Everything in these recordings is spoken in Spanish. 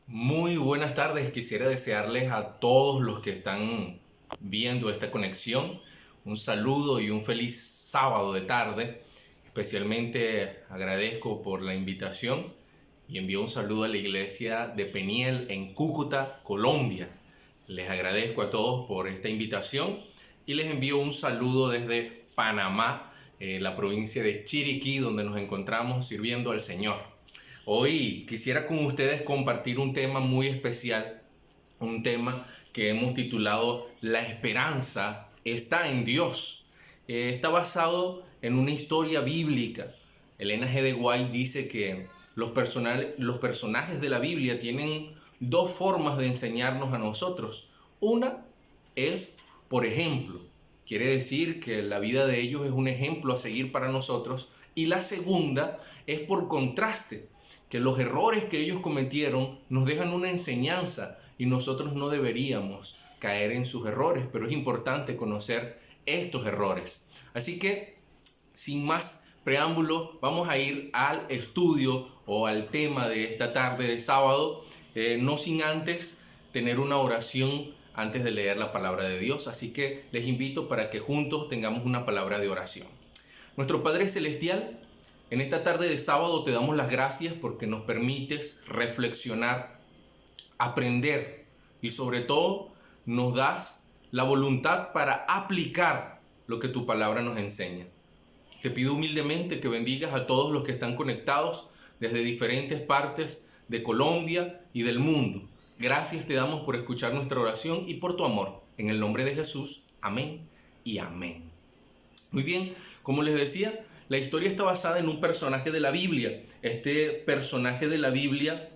Muy buenas tardes. Quisiera desearles a todos los que están viendo esta conexión un saludo y un feliz sábado de tarde. Especialmente agradezco por la invitación y envío un saludo a la iglesia de Peniel en Cúcuta, Colombia. Les agradezco a todos por esta invitación y les envío un saludo desde Panamá, la provincia de Chiriquí, donde nos encontramos sirviendo al Señor. Hoy quisiera con ustedes compartir un tema muy especial, un tema que hemos titulado La esperanza está en Dios. Está basado en una historia bíblica. Elena G. de White dice que los personajes de la Biblia tienen dos formas de enseñarnos a nosotros. Una es, por ejemplo, quiere decir que la vida de ellos es un ejemplo a seguir para nosotros. Y la segunda es por contraste, que los errores que ellos cometieron nos dejan una enseñanza y nosotros no deberíamos caer en sus errores, pero es importante conocer estos errores. Así que, sin más preámbulo, vamos a ir al estudio o al tema de esta tarde de sábado, no sin antes tener una oración antes de leer la palabra de Dios. Así que les invito para que juntos tengamos una palabra de oración. Nuestro Padre Celestial, en esta tarde de sábado te damos las gracias porque nos permites reflexionar, aprender y sobre todo nos das la voluntad para aplicar lo que tu palabra nos enseña. Te pido humildemente que bendigas a todos los que están conectados desde diferentes partes de Colombia y del mundo. Gracias te damos por escuchar nuestra oración y por tu amor. En el nombre de Jesús, amén y amén. Muy bien, como les decía, la historia está basada en un personaje de la Biblia. Este personaje de la Biblia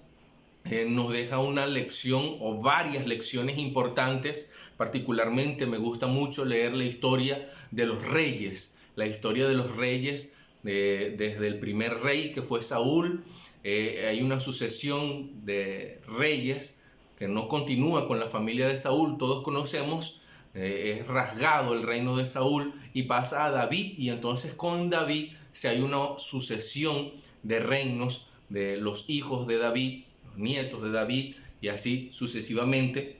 nos deja una lección o varias lecciones importantes. Particularmente me gusta mucho leer la historia de los reyes. La historia de los reyes, desde el primer rey que fue Saúl. Hay una sucesión de reyes que no continúa con la familia de Saúl. Todos conocemos, es rasgado el reino de Saúl y pasa a David, y entonces con David se hay una sucesión de reinos de los hijos de David, los nietos de David, y así sucesivamente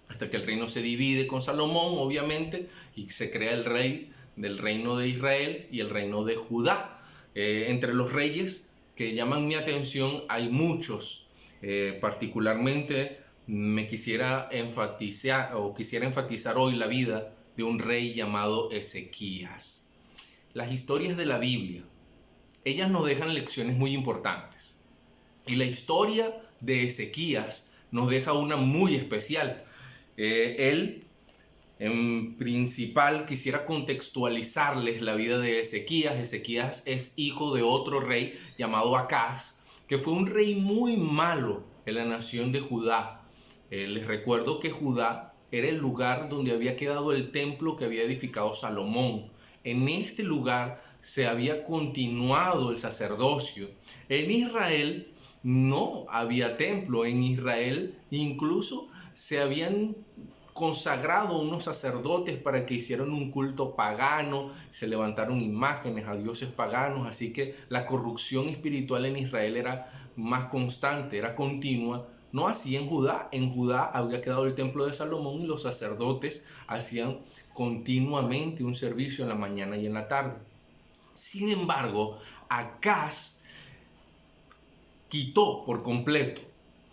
hasta que el reino se divide con Salomón, obviamente, y se crea el rey del reino de Israel y el reino de Judá. Entre los reyes que llaman mi atención hay muchos. Particularmente me quisiera enfatizar hoy la vida de un rey llamado Ezequías. Las historias de la Biblia, ellas nos dejan lecciones muy importantes. Y la historia de Ezequías nos deja una muy especial. Él, en principal, quisiera contextualizarles la vida de Ezequías. Ezequías es hijo de otro rey llamado Acaz, que fue un rey muy malo en la nación de Judá. Les recuerdo que Judá era el lugar donde había quedado el templo que había edificado Salomón. En este lugar se había continuado el sacerdocio. En Israel no había templo. En Israel incluso se habían consagrado unos sacerdotes para que hicieran un culto pagano, se levantaron imágenes a dioses paganos, así que la corrupción espiritual en Israel era más constante, era continua. No así en Judá había quedado el templo de Salomón y los sacerdotes hacían continuamente un servicio en la mañana y en la tarde. Sin embargo, Acaz quitó por completo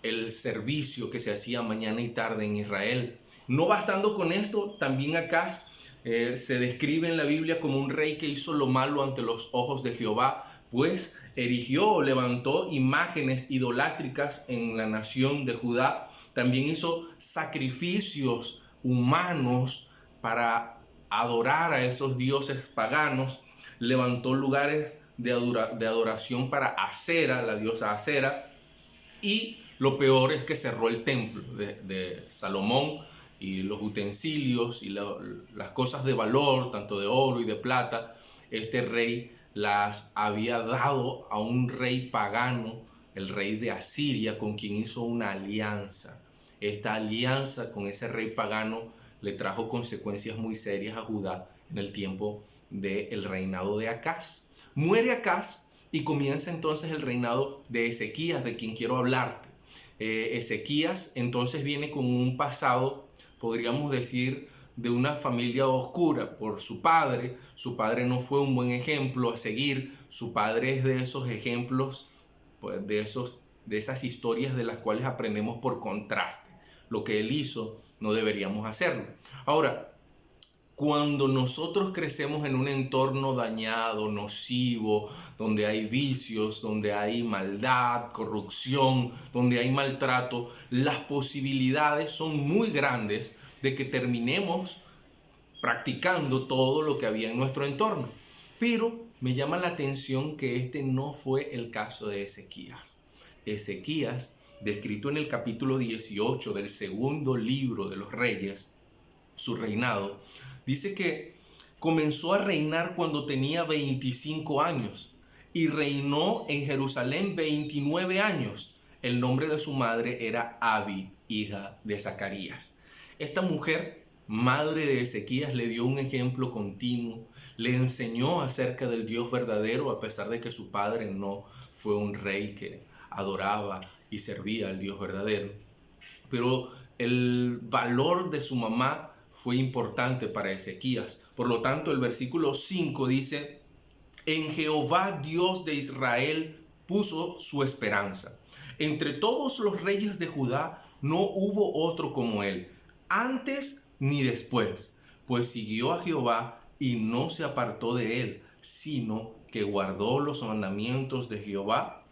el servicio que se hacía mañana y tarde en Israel. No bastando con esto, también Acaz se describe en la Biblia como un rey que hizo lo malo ante los ojos de Jehová, pues erigió o levantó imágenes idolátricas en la nación de Judá. También hizo sacrificios humanos para adorar a esos dioses paganos. Levantó lugares de adoración para Acera, la diosa Acera. Y lo peor es que cerró el templo de Salomón, y los utensilios y las cosas de valor, tanto de oro y de plata, este rey las había dado a un rey pagano, el rey de Asiria, con quien hizo una alianza. Esta alianza con ese rey pagano le trajo consecuencias muy serias a Judá en el tiempo del reinado de Acaz. Muere Acaz y comienza entonces el reinado de Ezequías, de quien quiero hablarte. Ezequías entonces viene con un pasado, podríamos decir, de una familia oscura por su padre. Su padre no fue un buen ejemplo a seguir. Su padre es de esos ejemplos, pues, de esas historias de las cuales aprendemos por contraste. Lo que él hizo no deberíamos hacerlo. Ahora, cuando nosotros crecemos en un entorno dañado, nocivo, donde hay vicios, donde hay maldad, corrupción, donde hay maltrato, las posibilidades son muy grandes de que terminemos practicando todo lo que había en nuestro entorno. Pero me llama la atención que este no fue el caso de Ezequías. Ezequías, descrito en el capítulo 18 del segundo libro de los Reyes, su reinado, dice que comenzó a reinar cuando tenía 25 años y reinó en Jerusalén 29 años. El nombre de su madre era Abi, hija de Zacarías. Esta mujer, madre de Ezequías, le dio un ejemplo continuo, le enseñó acerca del Dios verdadero, a pesar de que su padre no fue un rey que adoraba y servía al Dios verdadero. Pero el valor de su mamá fue importante para Ezequías. Por lo tanto, el versículo 5 dice: en Jehová Dios de Israel puso su esperanza. Entre todos los reyes de Judá no hubo otro como él, antes ni después, pues siguió a Jehová y no se apartó de él, sino que guardó los mandamientos de Jehová,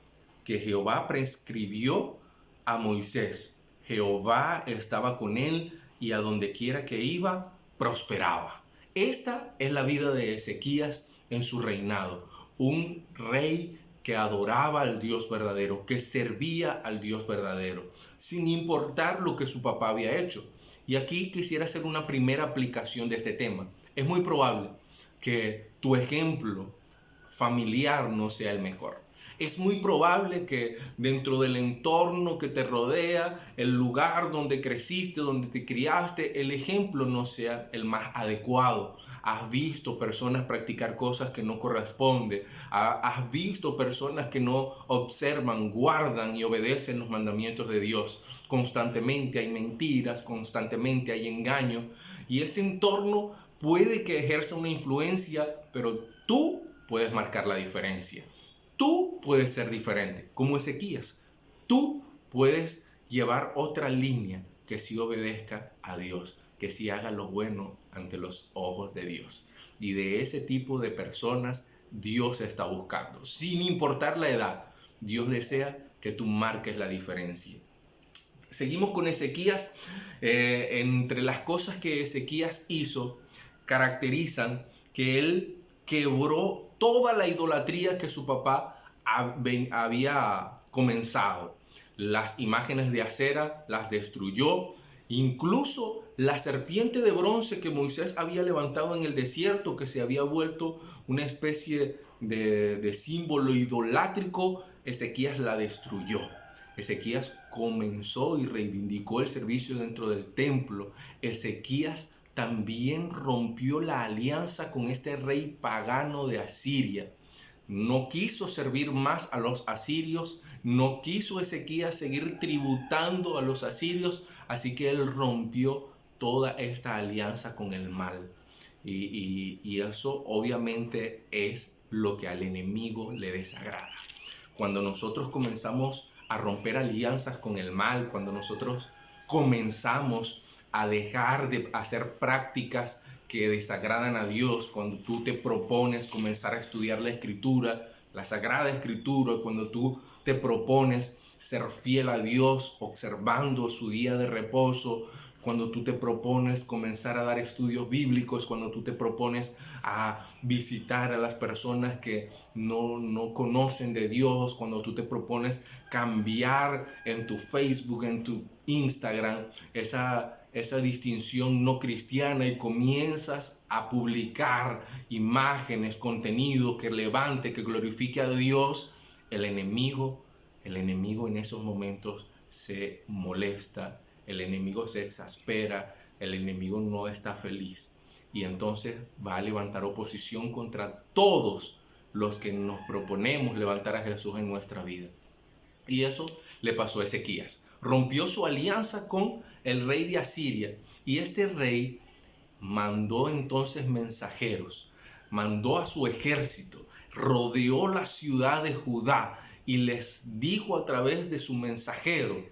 que Jehová prescribió a Moisés. Jehová estaba con él y a donde quiera que iba, prosperaba. Esta es la vida de Ezequías en su reinado. Un rey que adoraba al Dios verdadero, que servía al Dios verdadero, sin importar lo que su papá había hecho. Y aquí quisiera hacer una primera aplicación de este tema. Es muy probable que tu ejemplo familiar no sea el mejor. Es muy probable que dentro del entorno que te rodea, el lugar donde creciste, donde te criaste, el ejemplo no sea el más adecuado. Has visto personas practicar cosas que no corresponden. Has visto personas que no observan, guardan y obedecen los mandamientos de Dios. Constantemente hay mentiras, constantemente hay engaño. Y ese entorno puede que ejerza una influencia, pero tú puedes marcar la diferencia. Tú puedes ser diferente, como Ezequías. Tú puedes llevar otra línea que sí obedezca a Dios, que sí haga lo bueno ante los ojos de Dios. Y de ese tipo de personas Dios está buscando. Sin importar la edad, Dios desea que tú marques la diferencia. Seguimos con Ezequías. Entre las cosas que Ezequías hizo, caracterizan que él quebró toda la idolatría que su papá había comenzado. Las imágenes de acera las destruyó. Incluso la serpiente de bronce que Moisés había levantado en el desierto, que se había vuelto una especie de símbolo idolátrico, Ezequías la destruyó. Ezequías comenzó y reivindicó el servicio dentro del templo. Ezequías también rompió la alianza con este rey pagano de Asiria. No quiso servir más a los asirios, no quiso Ezequías seguir tributando a los asirios, así que él rompió toda esta alianza con el mal. Y eso obviamente es lo que al enemigo le desagrada. Cuando nosotros comenzamos a romper alianzas con el mal, cuando nosotros comenzamos a dejar de hacer prácticas que desagradan a Dios, cuando tú te propones comenzar a estudiar la Escritura, la Sagrada Escritura, cuando tú te propones ser fiel a Dios observando su día de reposo, cuando tú te propones comenzar a dar estudios bíblicos, cuando tú te propones a visitar a las personas que no conocen de Dios, cuando tú te propones cambiar en tu Facebook, en tu Instagram, esa distinción no cristiana y comienzas a publicar imágenes, contenido que levante, que glorifique a Dios, el enemigo en esos momentos se molesta, el enemigo se exaspera, el enemigo no está feliz y entonces va a levantar oposición contra todos los que nos proponemos levantar a Jesús en nuestra vida. Y eso le pasó a Ezequías. rompió su alianza con el rey de Asiria. Y este rey mandó entonces mensajeros, mandó a su ejército, rodeó la ciudad de Judá y les dijo a través de su mensajero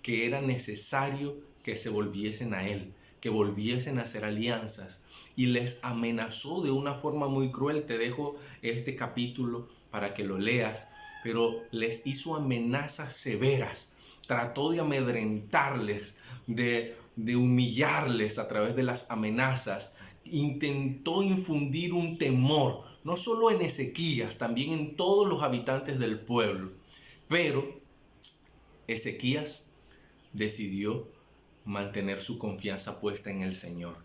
que era necesario que se volviesen a él, que volviesen a hacer alianzas, y les amenazó de una forma muy cruel. Te dejo este capítulo para que lo leas, pero les hizo amenazas severas, trató de amedrentarles, de humillarles a través de las amenazas, intentó infundir un temor, no solo en Ezequías, también en todos los habitantes del pueblo. Pero Ezequías decidió mantener su confianza puesta en el Señor.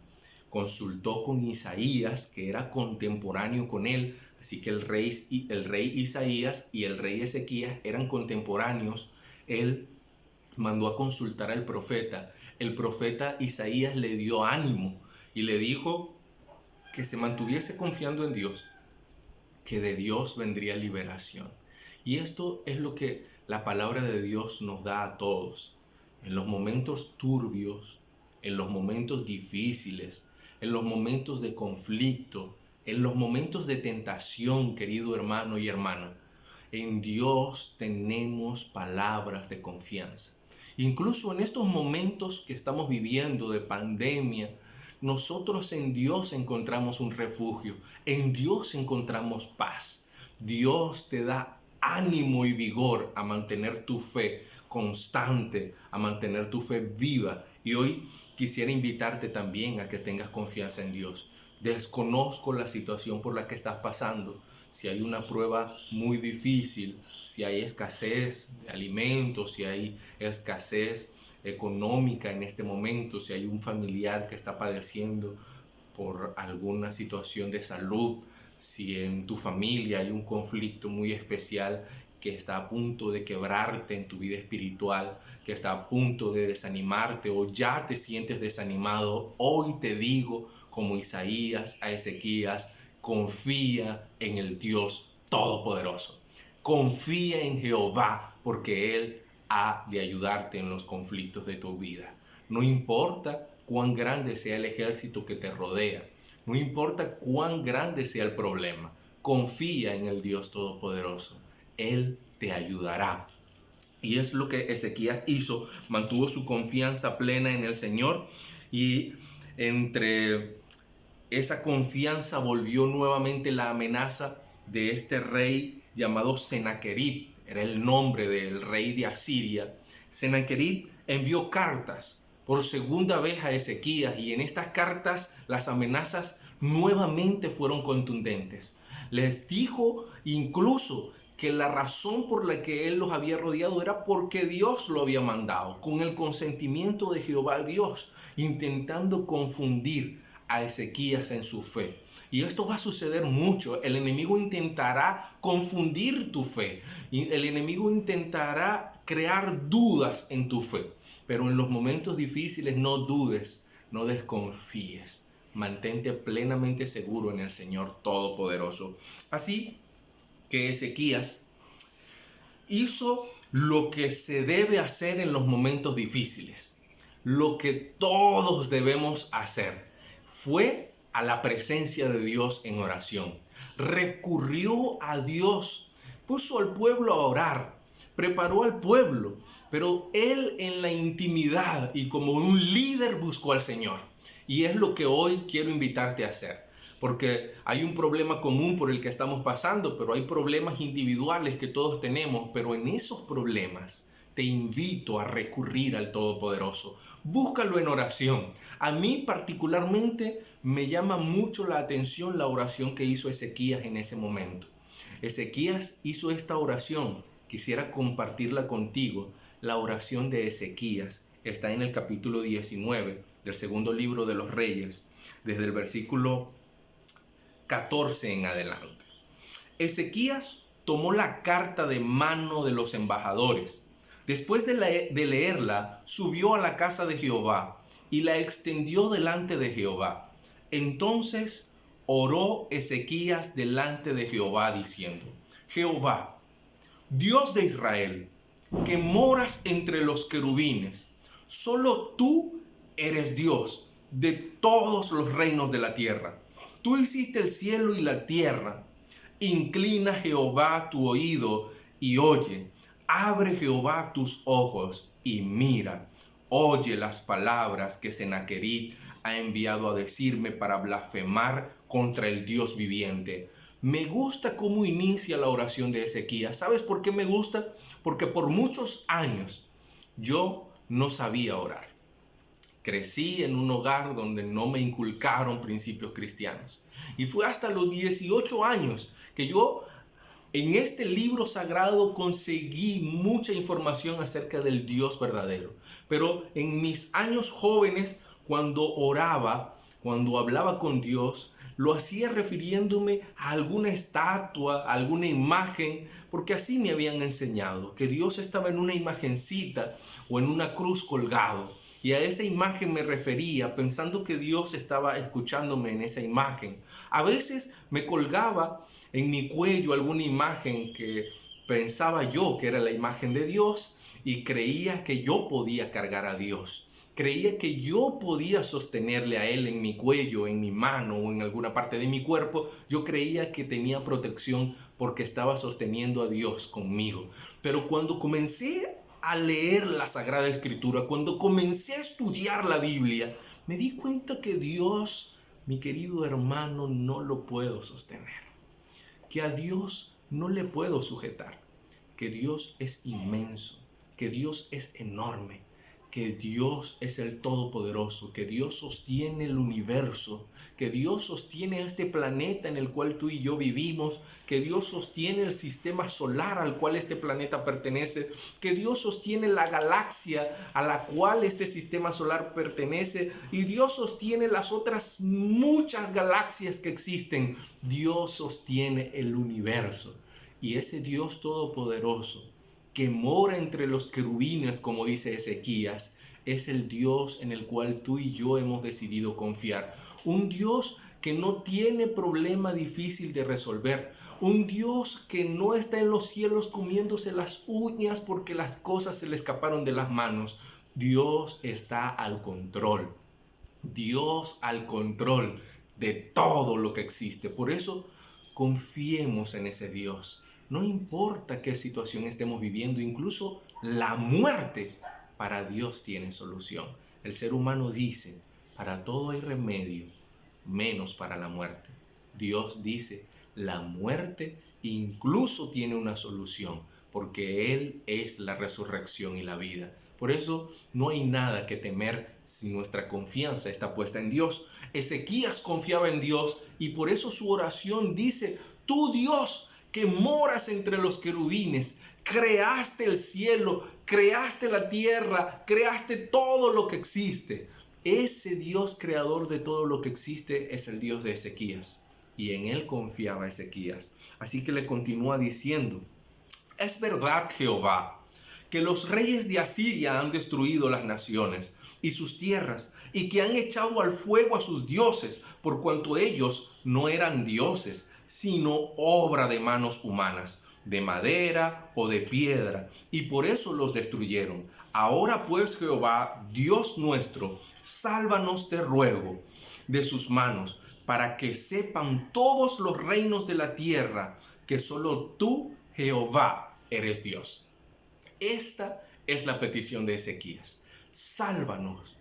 Consultó con Isaías, que era contemporáneo con él, así que el rey Isaías y el rey Ezequías eran contemporáneos. Él mandó a consultar al profeta. El profeta Isaías le dio ánimo y le dijo que se mantuviese confiando en Dios, que de Dios vendría liberación. Y esto es lo que la palabra de Dios nos da a todos. En los momentos turbios, en los momentos difíciles, en los momentos de conflicto, en los momentos de tentación, querido hermano y hermana, en Dios tenemos palabras de confianza. Incluso en estos momentos que estamos viviendo de pandemia, nosotros en Dios encontramos un refugio, en Dios encontramos paz. Dios te da ánimo y vigor a mantener tu fe constante, a mantener tu fe viva. Y hoy quisiera invitarte también a que tengas confianza en Dios. Desconozco la situación por la que estás pasando. Si hay una prueba muy difícil, si hay escasez de alimentos, si hay escasez económica en este momento, si hay un familiar que está padeciendo por alguna situación de salud, si en tu familia hay un conflicto muy especial que está a punto de quebrarte en tu vida espiritual, que está a punto de desanimarte o ya te sientes desanimado, hoy te digo, como Isaías a Ezequías, confía en el Dios Todopoderoso. Confía en Jehová, porque Él ha de ayudarte en los conflictos de tu vida. No importa cuán grande sea el ejército que te rodea, no importa cuán grande sea el problema, confía en el Dios Todopoderoso. Él te ayudará. Y es lo que Ezequías hizo, mantuvo su confianza plena en el Señor, y entre esa confianza volvió nuevamente la amenaza de este rey llamado Sennacherib, era el nombre del rey de Asiria. Sennacherib envió cartas por segunda vez a Ezequías, y en estas cartas las amenazas nuevamente fueron contundentes. Les dijo incluso que la razón por la que él los había rodeado era porque Dios lo había mandado, con el consentimiento de Jehová Dios, intentando confundir a Ezequías en su fe. Y esto va a suceder mucho. El enemigo intentará confundir tu fe. Y el enemigo intentará crear dudas en tu fe. Pero en los momentos difíciles no dudes, no desconfíes. Mantente plenamente seguro en el Señor Todopoderoso. Así que Ezequías hizo lo que se debe hacer en los momentos difíciles. Lo que todos debemos hacer. Fue a la presencia de Dios en oración. Recurrió a Dios. Puso al pueblo a orar. Preparó al pueblo. Pero él en la intimidad y como un líder buscó al Señor. Y es lo que hoy quiero invitarte a hacer. Porque hay un problema común por el que estamos pasando, pero hay problemas individuales que todos tenemos. Pero en esos problemas te invito a recurrir al Todopoderoso. Búscalo en oración. A mí particularmente me llama mucho la atención la oración que hizo Ezequías en ese momento. Ezequías hizo esta oración. Quisiera compartirla contigo. La oración de Ezequías está en el capítulo 19 del segundo libro de los Reyes, desde el versículo 14 en adelante. Ezequías tomó la carta de mano de los embajadores. Después de leerla, subió a la casa de Jehová y la extendió delante de Jehová. Entonces oró Ezequías delante de Jehová diciendo: Jehová, Dios de Israel, que moras entre los querubines, solo tú eres Dios de todos los reinos de la tierra. Tú hiciste el cielo y la tierra. Inclina, Jehová, tu oído y oye. Abre, Jehová, tus ojos y mira. Oye las palabras que Sennacherib ha enviado a decirme para blasfemar contra el Dios viviente. Me gusta cómo inicia la oración de Ezequías. ¿Sabes por qué me gusta? Porque por muchos años yo no sabía orar. Crecí en un hogar donde no me inculcaron principios cristianos. Y fue hasta los 18 años que yo en este libro sagrado conseguí mucha información acerca del Dios verdadero. Pero en mis años jóvenes, cuando oraba, cuando hablaba con Dios, lo hacía refiriéndome a alguna estatua, a alguna imagen, porque así me habían enseñado, que Dios estaba en una imagencita o en una cruz colgado. Y a esa imagen me refería pensando que Dios estaba escuchándome en esa imagen. A veces me colgaba en mi cuello alguna imagen que pensaba yo que era la imagen de Dios y creía que yo podía cargar a Dios. Creía que yo podía sostenerle a Él en mi cuello, en mi mano o en alguna parte de mi cuerpo. Yo creía que tenía protección porque estaba sosteniendo a Dios conmigo. Pero cuando comencé a leer la Sagrada Escritura, cuando comencé a estudiar la Biblia, me di cuenta que Dios, mi querido hermano, no lo puedo sostener. Que a Dios no le puedo sujetar. Que Dios es inmenso. Que Dios es enorme. Que Dios es el Todopoderoso, que Dios sostiene el universo, que Dios sostiene este planeta en el cual tú y yo vivimos, que Dios sostiene el sistema solar al cual este planeta pertenece, que Dios sostiene la galaxia a la cual este sistema solar pertenece y Dios sostiene las otras muchas galaxias que existen. Dios sostiene el universo y ese Dios todopoderoso que mora entre los querubines, como dice Ezequías, es el Dios en el cual tú y yo hemos decidido confiar. Un Dios que no tiene problema difícil de resolver. Un Dios que no está en los cielos comiéndose las uñas porque las cosas se le escaparon de las manos. Dios está al control. Dios al control de todo lo que existe. Por eso confiemos en ese Dios. No importa qué situación estemos viviendo, incluso la muerte, para Dios tiene solución. El ser humano dice, para todo hay remedio, menos para la muerte. Dios dice, la muerte incluso tiene una solución, porque Él es la resurrección y la vida. Por eso no hay nada que temer si nuestra confianza está puesta en Dios. Ezequías confiaba en Dios y por eso su oración dice, tú Dios, que moras entre los querubines, creaste el cielo, creaste la tierra, creaste todo lo que existe. Ese Dios creador de todo lo que existe es el Dios de Ezequías. Y en él confiaba Ezequías. Así que le continúa diciendo, es verdad, Jehová, que los reyes de Asiria han destruido las naciones y sus tierras, y que han echado al fuego a sus dioses, por cuanto ellos no eran dioses, sino obra de manos humanas, de madera o de piedra, y por eso los destruyeron. Ahora pues, Jehová, Dios nuestro, sálvanos, te ruego, de sus manos, para que sepan todos los reinos de la tierra que solo tú, Jehová, eres Dios. Esta es la petición de Ezequías. Sálvanos.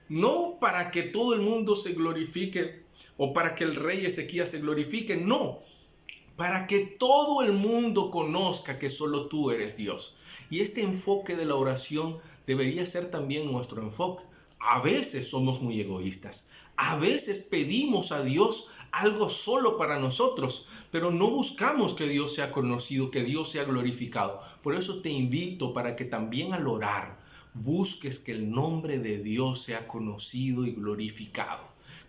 No para que todo el mundo se glorifique o para que el rey Ezequías se glorifique, no. Para que todo el mundo conozca que solo tú eres Dios. Y este enfoque de la oración debería ser también nuestro enfoque. A veces somos muy egoístas. A veces pedimos a Dios algo solo para nosotros, pero no buscamos que Dios sea conocido, que Dios sea glorificado. Por eso te invito para que también al orar busques que el nombre de Dios sea conocido y glorificado.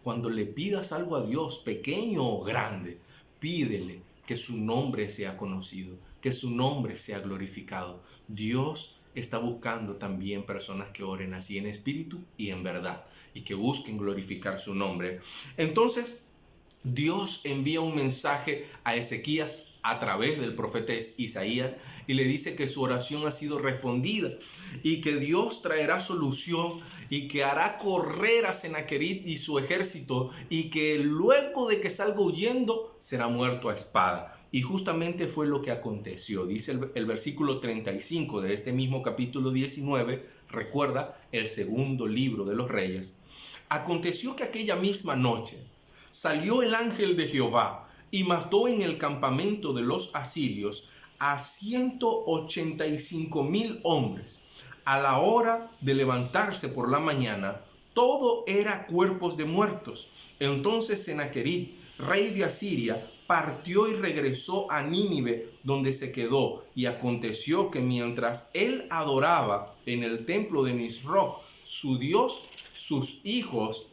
Cuando le pidas algo a Dios, pequeño o grande, pídele que su nombre sea conocido, que su nombre sea glorificado. Dios está buscando también personas que oren así en espíritu y en verdad, y que busquen glorificar su nombre. Entonces, Dios envía un mensaje a Ezequías a través del profeta Isaías y le dice que su oración ha sido respondida y que Dios traerá solución y que hará correr a Sennacherib y su ejército y que luego de que salga huyendo será muerto a espada. Y justamente fue lo que aconteció. Dice el versículo 35 de este mismo capítulo 19, recuerda el segundo libro de los Reyes. Aconteció que aquella misma noche salió el ángel de Jehová y mató en el campamento de los asirios a 185,000 hombres. A la hora de levantarse por la mañana, todo era cuerpos de muertos. Entonces Sennacherib, rey de Asiria, partió y regresó a Nínive, donde se quedó. Y aconteció que mientras él adoraba en el templo de Nisroch, su dios, sus hijos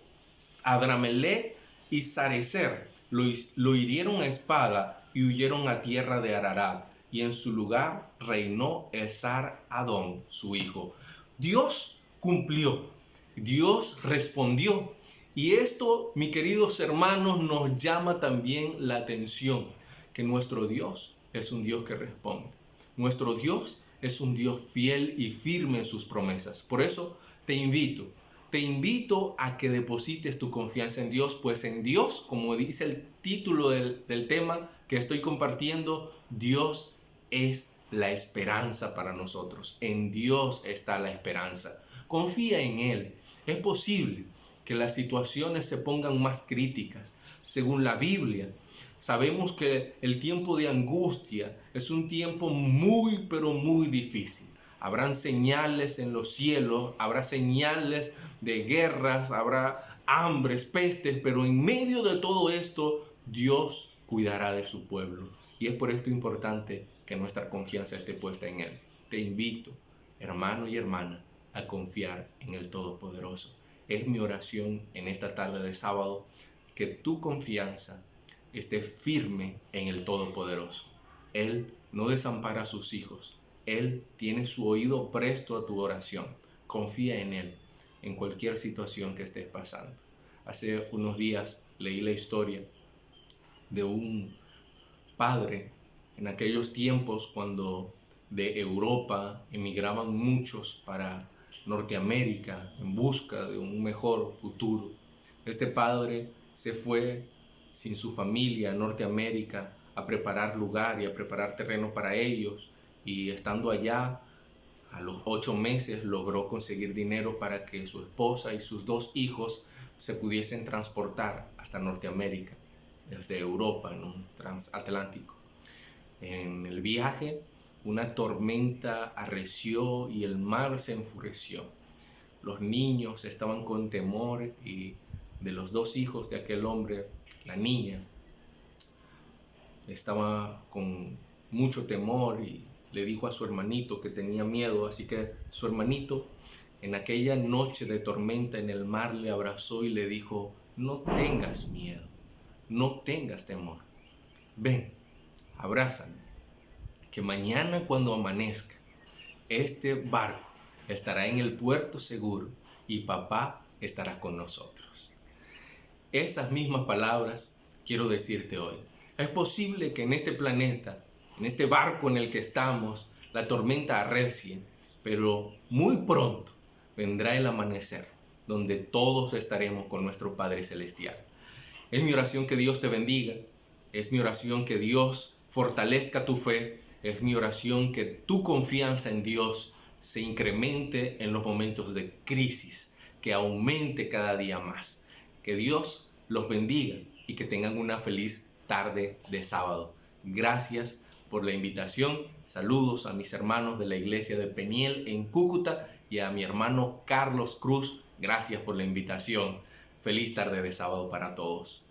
Adramelech y Sarecer lo hirieron a espada y huyeron a tierra de Ararat, y en su lugar reinó Esar-Adón, su hijo. Dios cumplió, Dios respondió, y esto, mis queridos hermanos, nos llama también la atención, que nuestro Dios es un Dios que responde. Nuestro Dios es un Dios fiel y firme en sus promesas. Por eso te invito a que deposites tu confianza en Dios, pues en Dios, como dice el título del tema que estoy compartiendo, Dios es la esperanza para nosotros. En Dios está la esperanza. Confía en Él. Es posible que las situaciones se pongan más críticas. Según la Biblia, sabemos que el tiempo de angustia es un tiempo muy, pero muy difícil. Habrán señales en los cielos, habrá señales de guerras, habrá hambres, pestes, pero en medio de todo esto, Dios cuidará de su pueblo. Y es por esto importante que nuestra confianza esté puesta en Él. Te invito, hermano y hermana, a confiar en el Todopoderoso. Es mi oración en esta tarde de sábado, que tu confianza esté firme en el Todopoderoso. Él no desampara a sus hijos. Él tiene su oído presto a tu oración. Confía en Él en cualquier situación que estés pasando. Hace unos días leí la historia de un padre en aquellos tiempos cuando de Europa emigraban muchos para Norteamérica en busca de un mejor futuro. Este padre se fue sin su familia a Norteamérica a preparar lugar y a preparar terreno para ellos, y estando allá a los 8 meses logró conseguir dinero para que su esposa y sus 2 hijos se pudiesen transportar hasta Norteamérica desde Europa en un transatlántico. En el viaje, una tormenta arreció y el mar se enfureció. Los niños estaban con temor, y de los 2 hijos de aquel hombre, la niña estaba con mucho temor y le dijo a su hermanito que tenía miedo. Así que su hermanito, en aquella noche de tormenta en el mar, le abrazó y le dijo: no tengas miedo, no tengas temor. Ven, abrázame, que mañana cuando amanezca, este barco estará en el puerto seguro y papá estará con nosotros. Esas mismas palabras quiero decirte hoy. Es posible que en este planeta, en este barco en el que estamos, la tormenta arrecie, pero muy pronto vendrá el amanecer, donde todos estaremos con nuestro Padre Celestial. Es mi oración que Dios te bendiga, es mi oración que Dios fortalezca tu fe, es mi oración que tu confianza en Dios se incremente en los momentos de crisis, que aumente cada día más. Que Dios los bendiga y que tengan una feliz tarde de sábado. Gracias por la invitación. Saludos a mis hermanos de la iglesia de Peniel en Cúcuta y a mi hermano Carlos Cruz. Gracias por la invitación. Feliz tarde de sábado para todos.